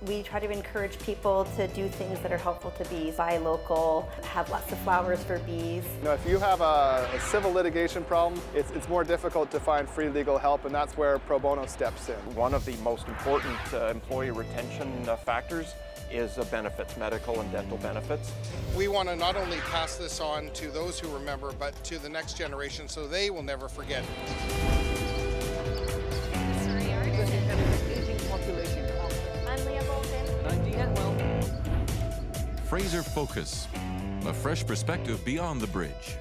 We try to encourage people to do things that are helpful to bees, buy local, have lots of flowers for bees. You know, if you have a civil litigation problem, it's more difficult to find free legal help, and that's where Pro Bono steps in. One of the most important employee retention factors is benefits, medical and dental benefits. We want to not only pass this on to those who remember, but to the next generation so they will never forget. I'm Leah Fraser Focus, a fresh perspective beyond the bridge.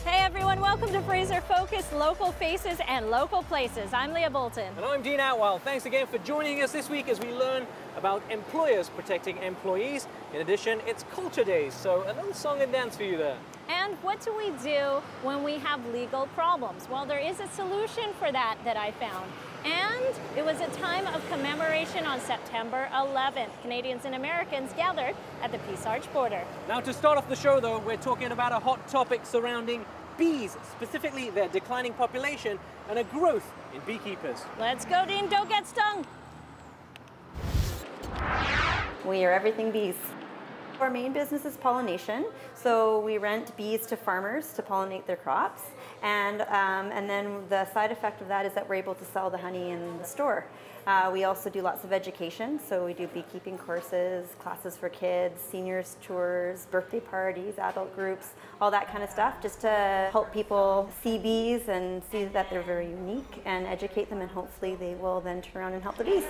Hey everyone, welcome to Fraser Focus, local faces and local places. I'm Leah Bolton. And I'm Dean Atwell. Thanks again for joining us this week as we learn about employers protecting employees. In addition, it's Culture Days, so a little song and dance for you there. And what do we do when we have legal problems? Well, there is a solution for that I found. And it was a time of commemoration on September 11th. Canadians and Americans gathered at the Peace Arch border. Now to start off the show though, we're talking about a hot topic surrounding bees, specifically their declining population and a growth in beekeepers. Let's go, Dean, don't get stung. We are everything bees. Our main business is pollination, so we rent bees to farmers to pollinate their crops, and then the side effect of that is that we're able to sell the honey in the store. We also do lots of education, so we do beekeeping courses, classes for kids, seniors tours, birthday parties, adult groups, all that kind of stuff, just to help people see bees and see that they're very unique and educate them, and hopefully they will then turn around and help the bees.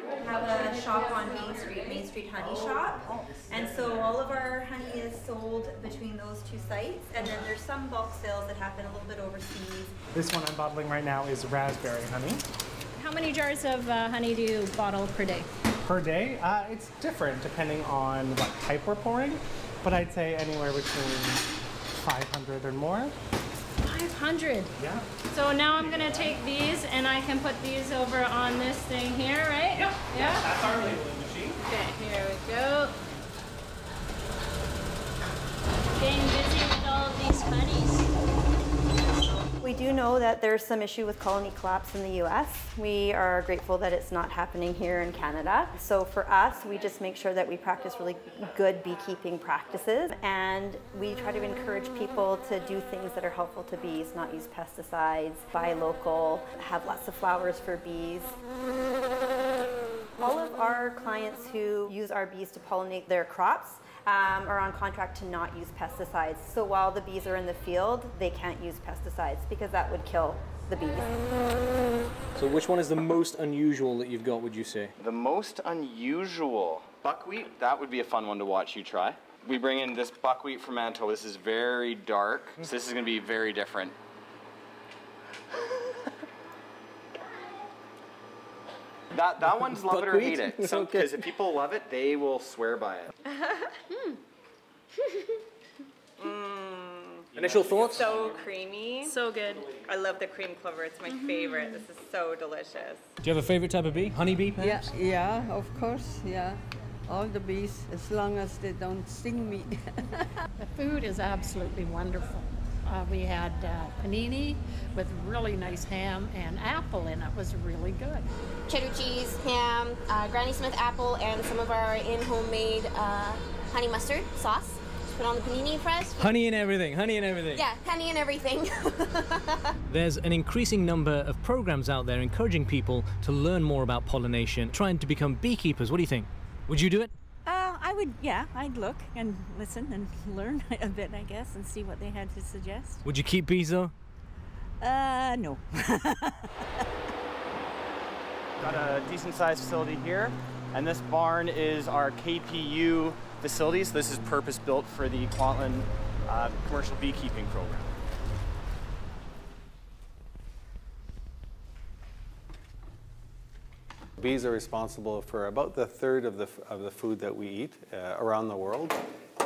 We have a shop on Main Street Honey Shop, and so all of our honey is sold between those two sites, and then there's some bulk sales that happen a little bit overseas. This one I'm bottling right now is raspberry honey. How many jars of honey do you bottle per day? Per day? It's different depending on what type we're pouring, but I'd say anywhere between 500 or more. 500? Yeah. So now I'm gonna take these and I can put these over on this thing here, right? Yeah. Yeah? That's our labeling machine. Okay, here we go. Getting busy with all of these honeys. We do know that there's some issue with colony collapse in the US. We are grateful that it's not happening here in Canada. So for us, we just make sure that we practice really good beekeeping practices, and we try to encourage people to do things that are helpful to bees, not use pesticides, buy local, have lots of flowers for bees. All of our clients who use our bees to pollinate their crops are on contract to not use pesticides. So while the bees are in the field, they can't use pesticides because that would kill the bees. So which one is the most unusual that you've got, would you say? The most unusual? Buckwheat? That would be a fun one to watch you try. We bring in this buckwheat from Manitoba. This is very dark, so this is going to be very different. That one's love it or hate it. So, because if people love it, they will swear by it. Initial thoughts? So creamy. So good. I love the cream clover. It's my favorite. This is so delicious. Do you have a favorite type of bee? Honey bee, perhaps? Yeah, of course, yeah. All the bees, as long as they don't sting me. The food is absolutely wonderful. We had panini with really nice ham and apple in it. It was really good. Cheddar cheese, ham, Granny Smith apple, and some of our in-homemade honey mustard sauce. Just put on the panini press. Honey and everything, honey and everything. Yeah, honey and everything. There's an increasing number of programs out there encouraging people to learn more about pollination, trying to become beekeepers. What do you think? Would you do it? I would, yeah, I'd look and listen and learn a bit, I guess, and see what they had to suggest. Would you keep bees though? No. Got a decent sized facility here, and this barn is our KPU facilities. This is purpose built for the Kwantlen commercial beekeeping program. Bees are responsible for about the third of the food that we eat around the world,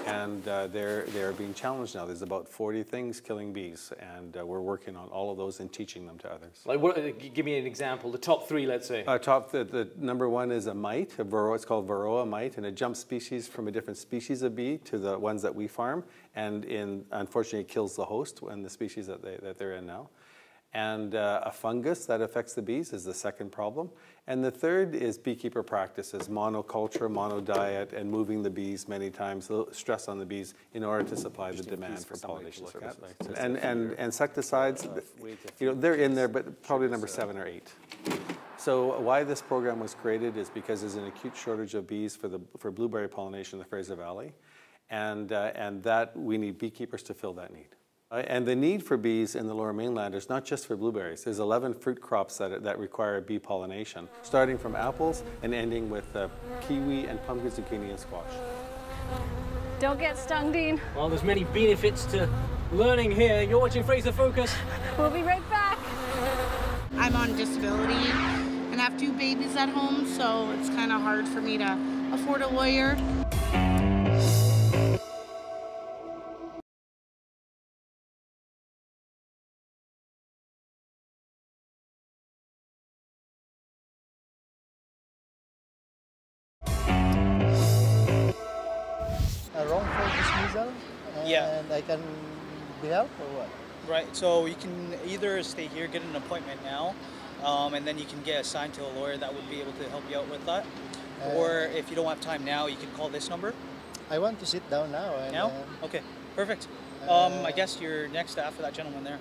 and they're being challenged now. There's about 40 things killing bees, and we're working on all of those and teaching them to others. Like, what, give me an example. The top three, let's say. The number one is a mite, a varroa. It's called varroa mite, and it jumps species from a different species of bee to the ones that we farm, and unfortunately it kills the host and the species that they're in now. And a fungus that affects the bees is the second problem. And the third is beekeeper practices, monoculture, monodiet, and moving the bees many times, stress on the bees in order to supply the demand for pollination services. And insecticides, they're in there, but probably number 7 or 8. So why this program was created is because there's an acute shortage of bees for blueberry pollination in the Fraser Valley, and that we need beekeepers to fill that need. And the need for bees in the Lower Mainland is not just for blueberries. There's 11 fruit crops that require bee pollination, starting from apples and ending with kiwi and pumpkin, zucchini, and squash. Don't get stung, Dean. Well, there's many benefits to learning here. You're watching Fraser Focus. We'll be right back. I'm on disability and have 2 babies at home, so it's kind of hard for me to afford a lawyer. A wrongful dismissal, and I can be helped or what? Right, so you can either stay here, get an appointment now, and then you can get assigned to a lawyer that would be able to help you out with that. Or if you don't have time now, you can call this number. I want to sit down now. Now? Okay, perfect. I guess you're next after that gentleman there.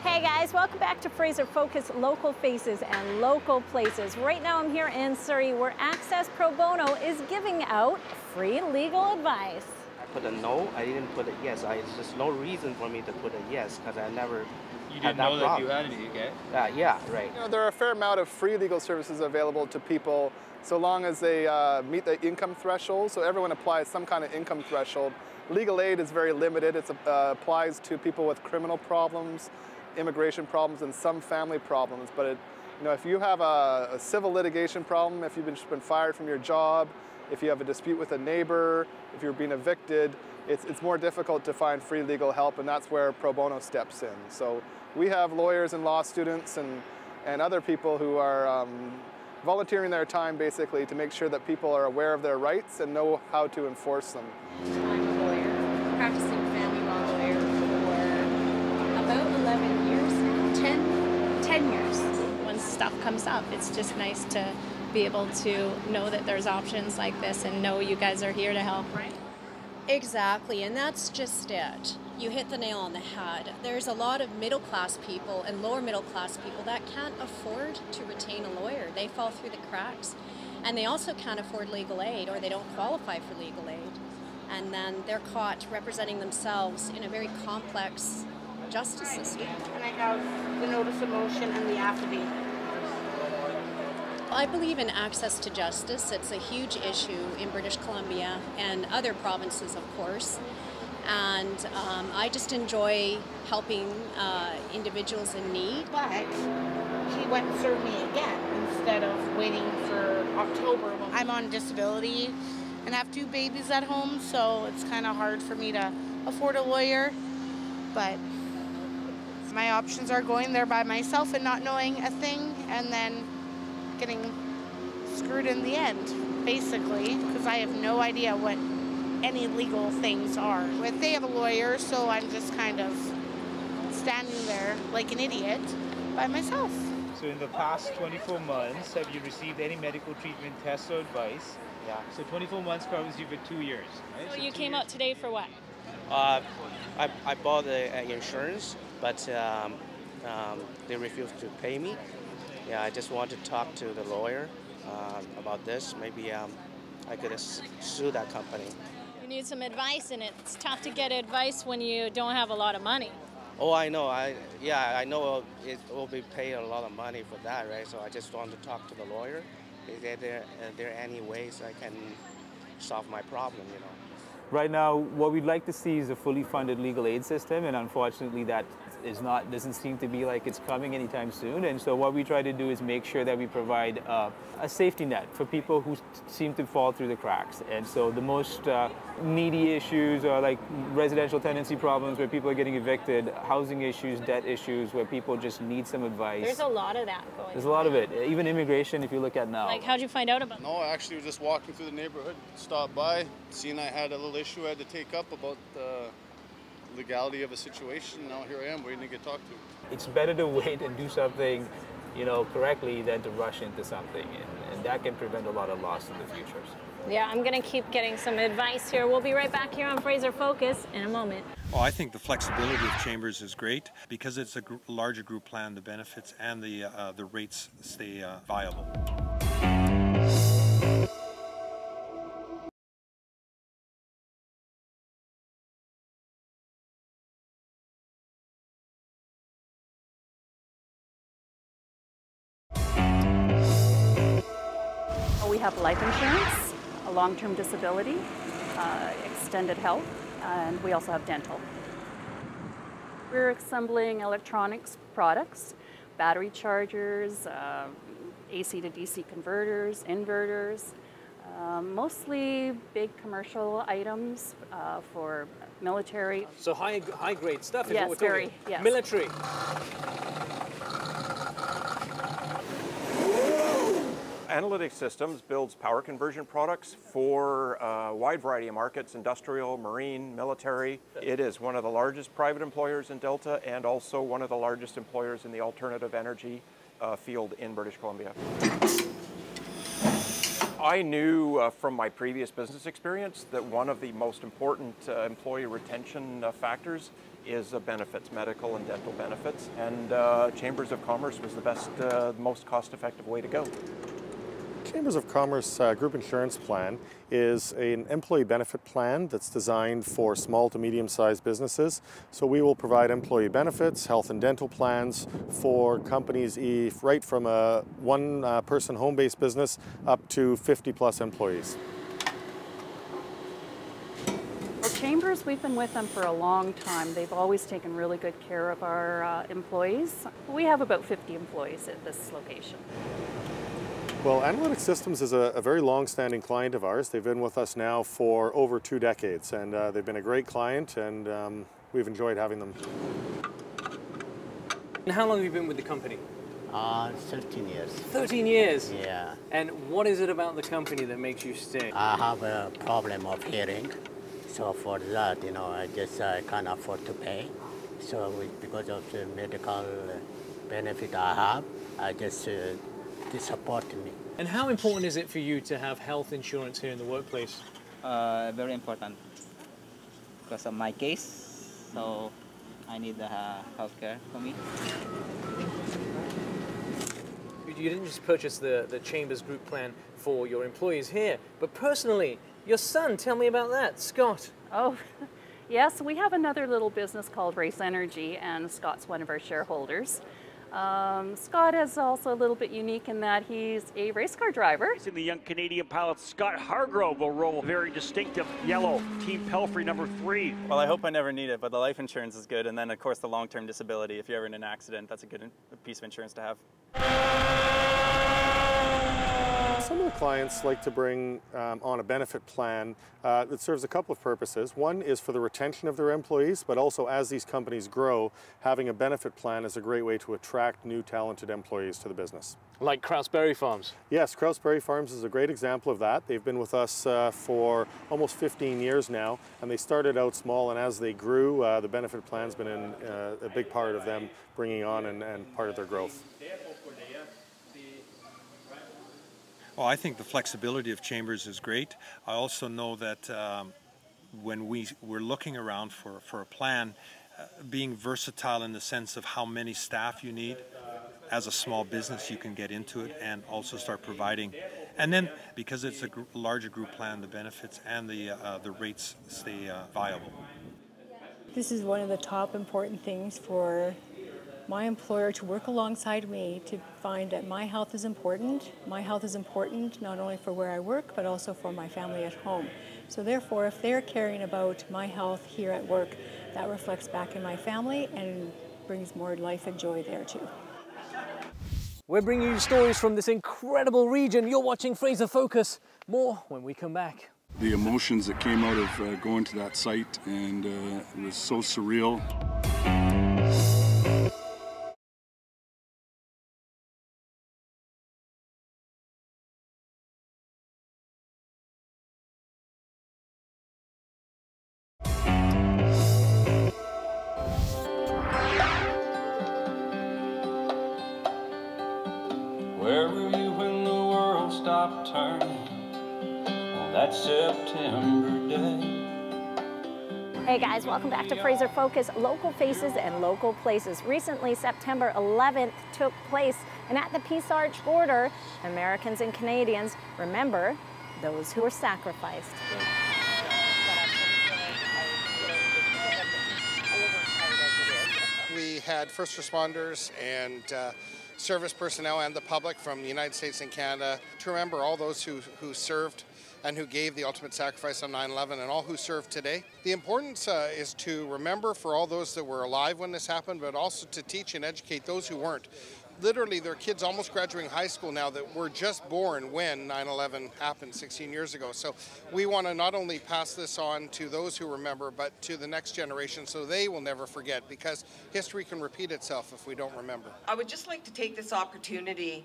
Hey guys, welcome back to Fraser Focus, Local Faces and Local Places. Right now I'm here in Surrey where Access Pro Bono is giving out free legal advice. I put a no, I didn't put a yes. There's just no reason for me to put a yes because I never You didn't know that you had any, okay? Yeah, right. There are a fair amount of free legal services available to people so long as they meet the income threshold. So everyone applies some kind of income threshold. Legal aid is very limited. It applies to people with criminal problems, immigration problems, and some family problems. But if you have a civil litigation problem, if you've been fired from your job, if you have a dispute with a neighbor, if you're being evicted, it's more difficult to find free legal help, and that's where Pro Bono steps in. So we have lawyers and law students and other people who are volunteering their time basically to make sure that people are aware of their rights and know how to enforce them. I'm a lawyer, practicing family law lawyer for about 11 years now, 10 years. When stuff comes up, it's just nice to be able to know that there's options like this and know you guys are here to help, right? Exactly, and that's just it. You hit the nail on the head. There's a lot of middle-class people and lower middle-class people that can't afford to retain a lawyer. They fall through the cracks, and they also can't afford legal aid, or they don't qualify for legal aid. And then they're caught representing themselves in a very complex justice system. And I have the notice of motion and the affidavit. I believe in access to justice. It's a huge issue in British Columbia and other provinces, of course. And I just enjoy helping individuals in need. But he went and served me again instead of waiting for October. I'm on disability and have 2 babies at home, so it's kind of hard for me to afford a lawyer. But my options are going there by myself and not knowing a thing, and then getting screwed in the end, basically, because I have no idea what any legal things are. But they have a lawyer, so I'm just kind of standing there like an idiot by myself. So in the past 24 months, have you received any medical treatment, tests, or advice? Yeah. So 24 months covers you for 2 years, right? So you came out today for what? I bought the insurance, but they refused to pay me. Yeah, I just want to talk to the lawyer about this. Maybe I could sue that company. You need some advice, and it's tough to get advice when you don't have a lot of money. Oh, I know. I know it will be paid a lot of money for that, right? So I just want to talk to the lawyer. Is there any ways I can solve my problem, you know? Right now, what we'd like to see is a fully funded legal aid system, and unfortunately that doesn't seem to be like it's coming anytime soon. And so what we try to do is make sure that we provide a safety net for people who seem to fall through the cracks. And so the most needy issues are like residential tenancy problems where people are getting evicted, housing issues, debt issues where people just need some advice. There's a lot of that going on. There's a lot of it. Even immigration, if you look at now. Like, how'd you find out about it? No, I actually was just walking through the neighborhood, stopped by, seen I had a little issue I had to take up about legality of a situation. Now here I am waiting to get talked to. It's better to wait and do something, correctly than to rush into something, and that can prevent a lot of loss in the future. Yeah, I'm going to keep getting some advice here. We'll be right back here on Fraser Focus in a moment. Well, I think the flexibility of chambers is great because it's a larger group plan. The benefits and the rates stay viable. We have life insurance, a long-term disability, extended health, and we also have dental. We're assembling electronics products, battery chargers, AC to DC converters, inverters, mostly big commercial items for military. So high grade stuff is yes, what we're very, talking. yes. Military. Analytic Systems builds power conversion products for a wide variety of markets, industrial, marine, military. It is one of the largest private employers in Delta and also one of the largest employers in the alternative energy field in British Columbia. I knew from my previous business experience that one of the most important employee retention factors is benefits, medical and dental benefits, and Chambers of Commerce was the best, most cost-effective way to go. Chambers of Commerce Group Insurance Plan is an employee benefit plan that's designed for small to medium-sized businesses. So we will provide employee benefits, health and dental plans for companies right from a one-person home-based business up to 50-plus employees. Well, Chambers, we've been with them for a long time. They've always taken really good care of our employees. We have about 50 employees at this location. Well, Analytic Systems is a very long-standing client of ours. They've been with us now for over 2 decades, and they've been a great client, and we've enjoyed having them. And how long have you been with the company? 13 years. 13 years? Yeah. And what is it about the company that makes you stay? I have a problem of hearing, so for that, I just can't afford to pay. So because of the medical benefit I have, I just they support me. And how important is it for you to have health insurance here in the workplace? Very important because of my case, so I need health care for me. You didn't just purchase the Chambers Group plan for your employees here, but personally, your son, tell me about that, Scott. Oh, yes, we have another little business called Race Energy, and Scott's one of our shareholders. Scott is also a little bit unique in that he's a race car driver. The young Canadian pilot Scott Hargrove will roll very distinctive yellow Team Pelfrey number 3. Well, I hope I never need it, but the life insurance is good, and then of course the long-term disability. If you're ever in an accident, that's a good piece of insurance to have. Some of the clients like to bring on a benefit plan that serves a couple of purposes. One is for the retention of their employees, but also as these companies grow, having a benefit plan is a great way to attract new talented employees to the business. Like Krausberry Farms? Yes, Krausberry Farms is a great example of that. They've been with us for almost 15 years now, and they started out small, and as they grew, the benefit plan's been a big part of them bringing on and part of their growth. Well, I think the flexibility of Chambers is great. I also know that when we're looking around for a plan, being versatile in the sense of how many staff you need. As a small business, you can get into it and also start providing. And then, because it's a larger group plan, the benefits and the rates stay viable. This is one of the top important things for my employer to work alongside me to find that my health is important. My health is important not only for where I work, but also for my family at home. So therefore, if they're caring about my health here at work, that reflects back in my family and brings more life and joy there too. We're bringing you stories from this incredible region. You're watching Fraser Focus. More when we come back. The emotions that came out of going to that site, and it was so surreal. turning on that September day. Hey guys, welcome back to Fraser Focus, local faces and local places. Recently, September 11th took place, and at the Peace Arch border, Americans and Canadians remember those who were sacrificed. We had first responders and service personnel and the public from the United States and Canada to remember all those who served and who gave the ultimate sacrifice on 9/11 and all who serve today. The importance is to remember for all those that were alive when this happened, but also to teach and educate those who weren't. Literally, there are kids almost graduating high school now that were just born when 9/11 happened 16 years ago. So we want to not only pass this on to those who remember, but to the next generation so they will never forget, because history can repeat itself if we don't remember. I would just like to take this opportunity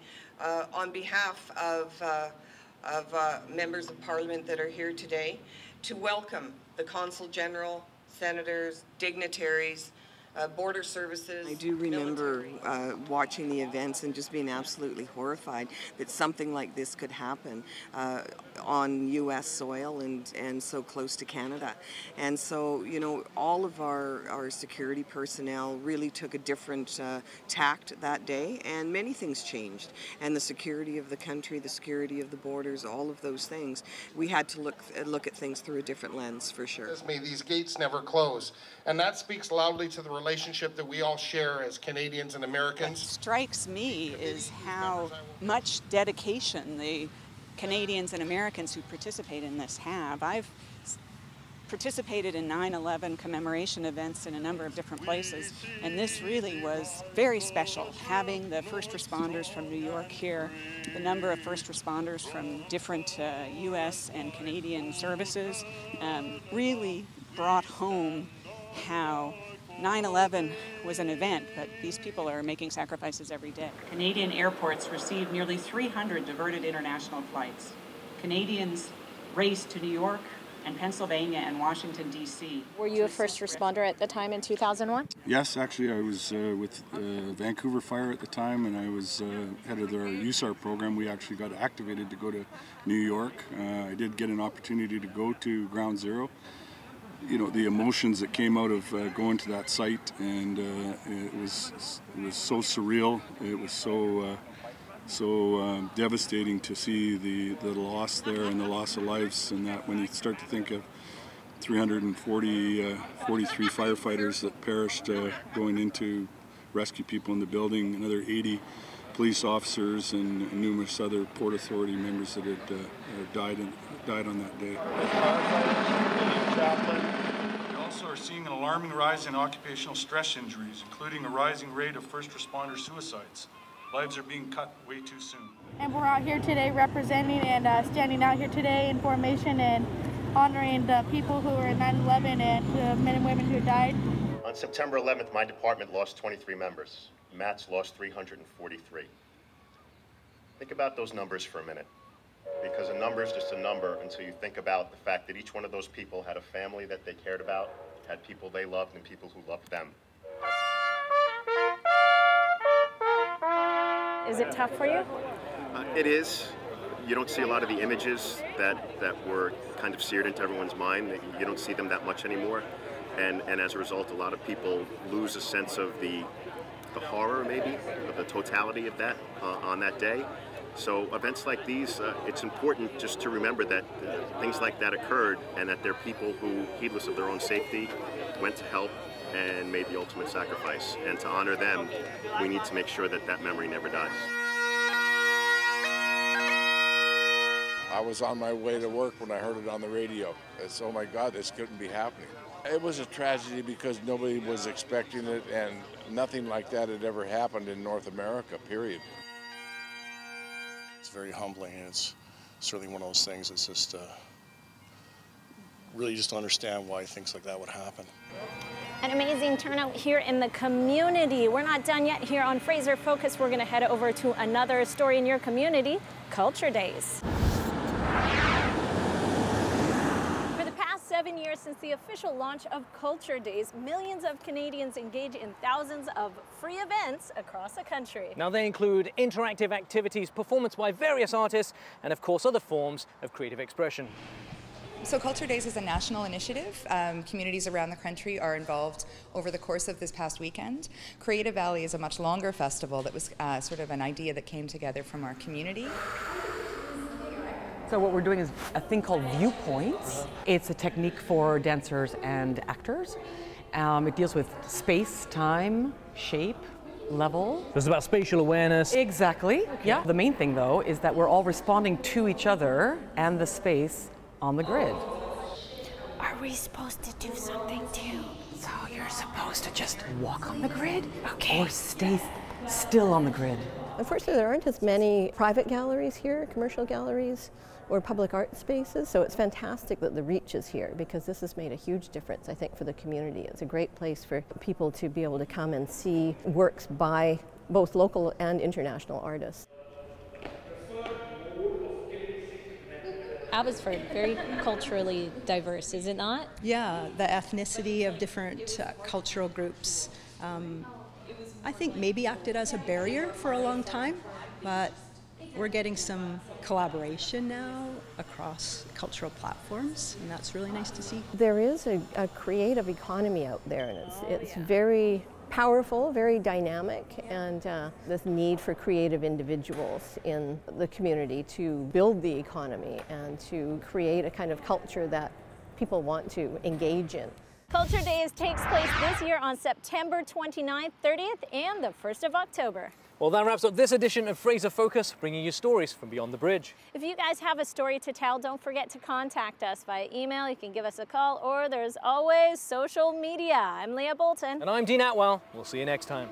on behalf of members of Parliament that are here today to welcome the Consul General, senators, dignitaries, border services. I do remember watching the events and just being absolutely horrified that something like this could happen on U.S. soil and so close to Canada. And so, you know, all of our security personnel really took a different tact that day, and many things changed. And the security of the country, the security of the borders, all of those things, we had to look at things through a different lens, for sure. May these gates never close. And that speaks loudly to the relationship that we all share as Canadians and Americans. What strikes me is how much dedication the Canadians and Americans who participate in this have. I've participated in 9/11 commemoration events in a number of different places, and this really was very special. Having the first responders from New York here, the number of first responders from different U.S. and Canadian services really brought home how 9/11 was an event, but these people are making sacrifices every day. Canadian airports received nearly 300 diverted international flights. Canadians raced to New York and Pennsylvania and Washington, D.C. Were you a first responder at the time in 2001? Yes, actually I was with Vancouver Fire at the time, and I was head of their USAR program. We actually got activated to go to New York. I did get an opportunity to go to Ground Zero. You know, the emotions that came out of going to that site, and it was so surreal. It was so devastating to see the loss there and the loss of lives, and that when you start to think of 343 firefighters that perished going in to rescue people in the building, another 80 police officers and numerous other Port Authority members that had died on that day. We also are seeing an alarming rise in occupational stress injuries, including a rising rate of first responder suicides. Lives are being cut way too soon. And we're out here today representing and standing out here today in formation and honoring the people who were in 9/11 and the men and women who died. On September 11th, my department lost 23 members. Matt's lost 343. Think about those numbers for a minute, because a number is just a number until you think about the fact that each one of those people had a family that they cared about, had people they loved, and people who loved them. Is it tough for you? It is. You don't see a lot of the images that were kind of seared into everyone's mind. You don't see them that much anymore. And as a result, a lot of people lose a sense of the horror, maybe, of the totality of that on that day. So events like these, it's important just to remember that things like that occurred, and that there are people who, heedless of their own safety, went to help and made the ultimate sacrifice. And to honor them, we need to make sure that that memory never dies. I was on my way to work when I heard it on the radio. It's, oh my God, this couldn't be happening. It was a tragedy because nobody was expecting it, and nothing like that had ever happened in North America, period. It's very humbling, and it's certainly one of those things that's just really just to understand why things like that would happen. An amazing turnout here in the community. We're not done yet here on Fraser Focus. We're going to head over to another story in your community, Culture Days. 7 years since the official launch of Culture Days, millions of Canadians engage in thousands of free events across the country. Now they include interactive activities, performance by various artists, and of course other forms of creative expression. So Culture Days is a national initiative. Communities around the country are involved over the course of this past weekend. Creative Valley is a much longer festival that was sort of an idea that came together from our community. So what we're doing is a thing called viewpoints. It's a technique for dancers and actors. It deals with space, time, shape, level. It's about spatial awareness. Exactly, yeah. The main thing though is that we're all responding to each other and the space on the grid. Are we supposed to do something too? So you're supposed to just walk on the grid? Okay. Or stay still on the grid. Unfortunately, there aren't as many private galleries here, commercial galleries, or public art spaces, so it's fantastic that the reach is here because this has made a huge difference, I think, for the community. It's a great place for people to be able to come and see works by both local and international artists. Abbotsford, very culturally diverse, is it not? Yeah, the ethnicity of different cultural groups, I think maybe acted as a barrier for a long time, but we're getting some collaboration now across cultural platforms, and that's really nice to see. There is a creative economy out there, and it's very powerful, very dynamic, and this need for creative individuals in the community to build the economy and to create a kind of culture that people want to engage in. Culture Days takes place this year on September 29th, 30th, and the 1st of October. Well, that wraps up this edition of Fraser Focus, bringing you stories from beyond the bridge. If you guys have a story to tell, don't forget to contact us via email. You can give us a call, or there's always social media. I'm Leah Bolton. And I'm Dean Atwell. We'll see you next time.